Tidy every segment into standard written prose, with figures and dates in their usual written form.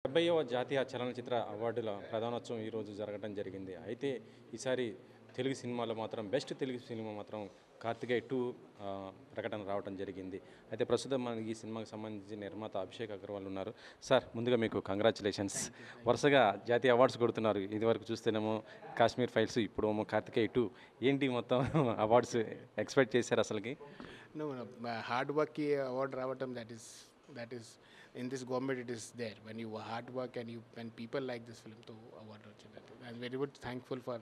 70వ జాతీయ చలనచిత్ర అవార్డుల ప్రదానోత్సవం ఈరోజు జరగడం జరిగింది. అయితే ఈసారి తెలుగు సినిమాలో మాత్రం బెస్ట్ తెలుగు సినిమా మాత్రం 'కార్తికేయ 2' ప్రకటన రావడం జరిగింది. అయితే ప్రస్తుతం మనకి ఈ సినిమాకి సంబంధించి నిర్మాత అభిషేక్ అగర్వాల్ ఉన్నారు. సార్ ముందుగా మీకు కంగ్రాచ్యులేషన్స్. వరుసగా జాతీయ అవార్డ్స్ కొడుతున్నారు. ఇదివరకు చూస్తేనేమో 'కాశ్మీర్ ఫైల్స్' ఇప్పుడేమో 'కార్తికేయ 2' ఏంటి మొత్తం అవార్డ్స్ ఎక్స్‌పెక్ట్ చేశారు అసలకి? No, no. Hard work ki award ravatam, that is in this government it is there. When you hard work and when people like this film, to award vachinadi. I'm very much thankful for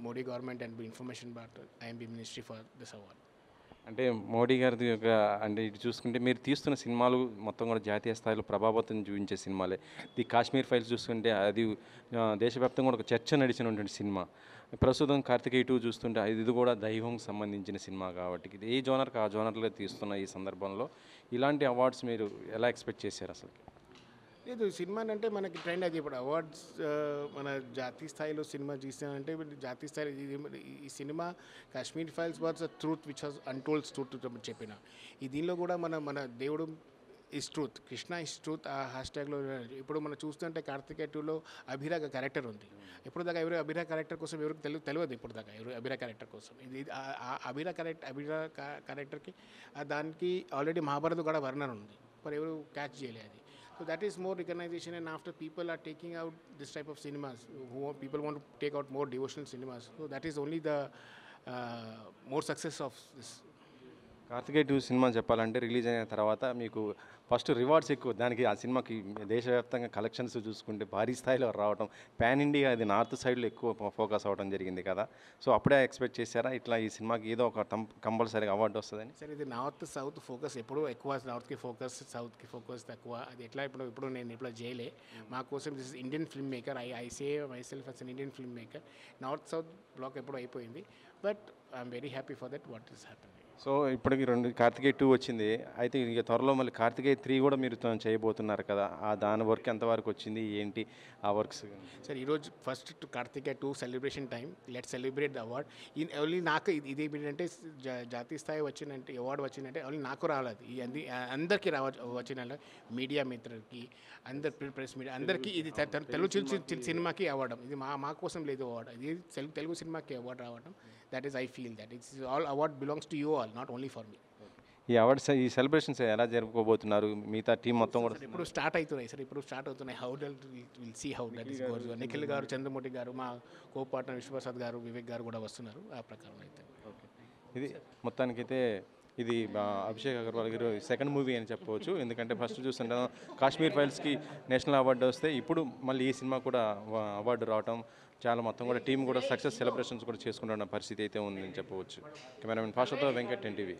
Modi government and information about IMB ministry for this award. అంటే మోడీ గారిది ఒక అంటే ఇటు చూసుకుంటే మీరు తీస్తున్న సినిమాలు మొత్తం కూడా జాతీయ స్థాయిలో ప్రభావితం చూపించే సినిమాలే. ది కాశ్మీర్ ఫైల్స్ చూస్తుంటే అది దేశవ్యాప్తంగా కూడా ఒక చర్చ నడిచినటువంటి సినిమా. ప్రస్తుతం 'కార్తికేయ 2' చూస్తుంటే ఇది కూడా దైవం సంబంధించిన సినిమా కాబట్టి ఇది ఏ జోనర్కి ఆ జోనర్లో తీస్తున్న ఈ సందర్భంలో ఇలాంటి అవార్డ్స్ మీరు ఎలా ఎక్స్పెక్ట్ చేశారు అసలు? లేదు, సినిమా అంటే మనకి ట్రెండ్ అది. ఇప్పుడు అవార్డ్స్ మన జాతీయ స్థాయిలో సినిమా తీసామంటే జాతీయ స్థాయి ఈ cinema Kashmir files was a truth which was untold truth చెప్పిన ఈ దీనిలో కూడా మన దేవుడు is truth, Krishna is truth ఆ హ్యాష్ట్యాగ్లో. ఇప్పుడు మనం చూస్తుంటే 'కార్తికేయ 2'లో అభిరా క్యారెక్టర్ ఉంది. ఇప్పుడు దాకా ఎవరు అభిరా క్యారెక్టర్ కోసం ఎవరికి తెలియదు. ఇప్పుడు దాకా ఎవరు అభిరా క్యారెక్టర్ కోసం ఇది అభిరా క్యారెక్టర్కి దానికి ఆల్రెడీ మహాభారత్ కూడా వర్ణన ఉంది, మరి ఎవరు క్యాచ్ చేయలేదు అది. So that is more recognition, and after people are taking out this type of cinemas, people want to take out more devotional cinemas. So that is only the more success of this. 'Karthikeya 2' సినిమా చెప్పాలంటే release అయిన తర్వాత మీకు first rewards ఎక్కువ. దానికి ఆ సినిమాకి దేశవ్యాప్తంగా కలెక్షన్స్ చూసుకుంటే భారీ స్థాయిలో రావడం, పాన్ ఇండియా అది నార్త్ సైడ్లో ఎక్కువ ఫోకస్ అవ్వడం జరిగింది కదా. సో అప్పుడే ఎక్స్పెక్ట్ చేశారా ఇట్లా ఈ సినిమాకి ఏదో ఒక కంపల్సరీగా అవార్డు వస్తుందని? సరే, ఇది నార్త్ సౌత్ ఫోకస్ ఎప్పుడు ఎక్కువ, నార్త్కి ఫోకస్ సౌత్కి ఫోకస్ తక్కువ. అది ఎట్లా ఇప్పుడు నేను ఇప్పుడు చేయలే. మా కోసం this is Indian film maker. I say myself as an Indian film maker. North south block ఎప్పుడు అయిపోయింది, but I'm very happy for that what is happening. So ఇప్పటికి 'కార్తికేయ 2' వచ్చింది. అయితే ఇక త్వరలో మళ్ళీ 'కార్తికేయ 3' కూడా మీరు చేయబోతున్నారు కదా. ఆ దాని వర్క్ ఎంతవరకు వచ్చింది, ఏంటి ఆ వర్క్స్? సార్, ఈరోజు first 'Karthikeya 2' celebration time. Let celebrate the award. Only నాకు ఇది ఏంటంటే జాతీయ స్థాయి వచ్చిందంటే అవార్డు వచ్చిందంటే ఓన్లీ నాకు రాలేదు, అందరికీ వచ్చిన మీడియా మిత్రులకి, అందరు ప్రెస్ మీడియా అందరికీ. ఇది తెలుగు సినిమాకి అవార్డు. ఇది మా కోసం లేదు అవార్డు, ఇది తెలుగు సినిమాకి అవార్డు రావడం. That is I feel that it's all award belongs to you all, not only for me. ఈ అవార్డ్స్ ఈ సెలబ్రేషన్స్ ఎలా జరుపుకోబోతున్నారు? మిగతా టీం మొత్తం కూడా ఇప్పుడు స్టార్ట్ అవుతున్నాయి. How dull will see how that is goes. Nikhil garu, Chandramurthy గారు, మా కో పార్ట్నర్ విశ్వప్రసాద్ గారు, వివేక్ గారు కూడా వస్తున్నారు. ఆ ప్రకారం అయితే ఇది మొత్తానికైతే ఇది అభిషేక్ అగర్వాల్ గారు సెకండ్ మూవీ అని చెప్పవచ్చు. ఎందుకంటే ఫస్ట్ చూస్తుంటే 'కాశ్మీర్ ఫైల్స్'కి నేషనల్ అవార్డు వస్తే ఇప్పుడు మళ్ళీ ఈ సినిమా కూడా అవార్డు రావడం చాలా మొత్తం కూడా టీం కూడా సక్సెస్ సెలబ్రేషన్స్ కూడా చేసుకుంటున్న పరిస్థితి అయితే ఉందని చెప్పవచ్చు. కెమెరామెన్ పాషాతో వెంకట్, ఎన్టీవీ.